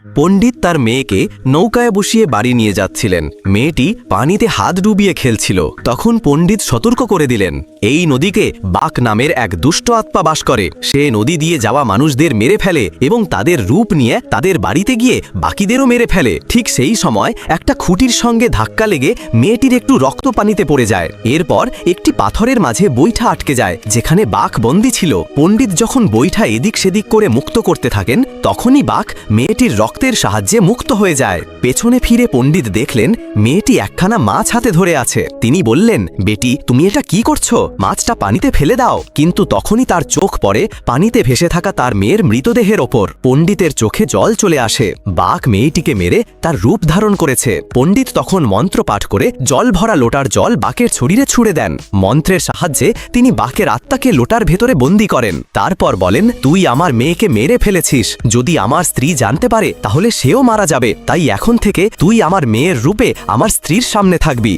পণ্ডিত তার মেয়েকে নৌকায় বসিয়ে বাড়ি নিয়ে যাচ্ছিলেন। মেয়েটি পানিতে হাত ডুবিয়ে খেলছিল। তখন পণ্ডিত সতর্ক করে দিলেন, এই নদীকে বাঘ নামের এক দুষ্ট আত্মা বাস করে। সে নদী দিয়ে যাওয়া মানুষদের মেরে ফেলে এবং তাদের রূপ নিয়ে তাদের বাড়িতে গিয়ে বাকিদেরও মেরে ফেলে। ঠিক সেই সময় একটা খুঁটির সঙ্গে ধাক্কা লেগে মেয়েটির একটু রক্ত পানিতে পড়ে যায়। এরপর একটি পাথরের মাঝে বৈঠা আটকে যায়, যেখানে বাঘ বন্দী ছিল। পণ্ডিত যখন বৈঠা এদিক সেদিক করে মুক্ত করতে থাকেন, তখনই বাঘ মেয়েটির রক্তের সাহায্যে মুক্ত হয়ে যায়। পেছনে ফিরে পণ্ডিত দেখলেন মেয়েটি একখানা মাছ হাতে ধরে আছে। তিনি বললেন, বেটি, তুমি এটা কি করছো? মাছটা পানিতে ফেলে দাও। কিন্তু তখনই তার চোখ পড়ে পানিতে ভেসে থাকা তার মেয়ের মৃতদেহের ওপর। পণ্ডিতের চোখে জল চলে আসে। বাঘ মেয়েটিকে মেরে তার রূপ ধারণ করেছে। পণ্ডিত তখন মন্ত্র পাঠ করে জল ভরা লোটার জল বাঘের শরীরে ছুঁড়ে দেন। মন্ত্রের সাহায্যে তিনি বাঘের আত্মাকে লোটার ভেতরে বন্দী করেন। তারপর বলেন, তুই আমার মেয়েকে মেরে ফেলেছিস। যদি আমার স্ত্রী জানতে পারে তাহলে সেও মারা যাবে। তাই এখন থেকে তুই আমার মেয়ের রূপে আমার স্ত্রীর সামনে থাকবি।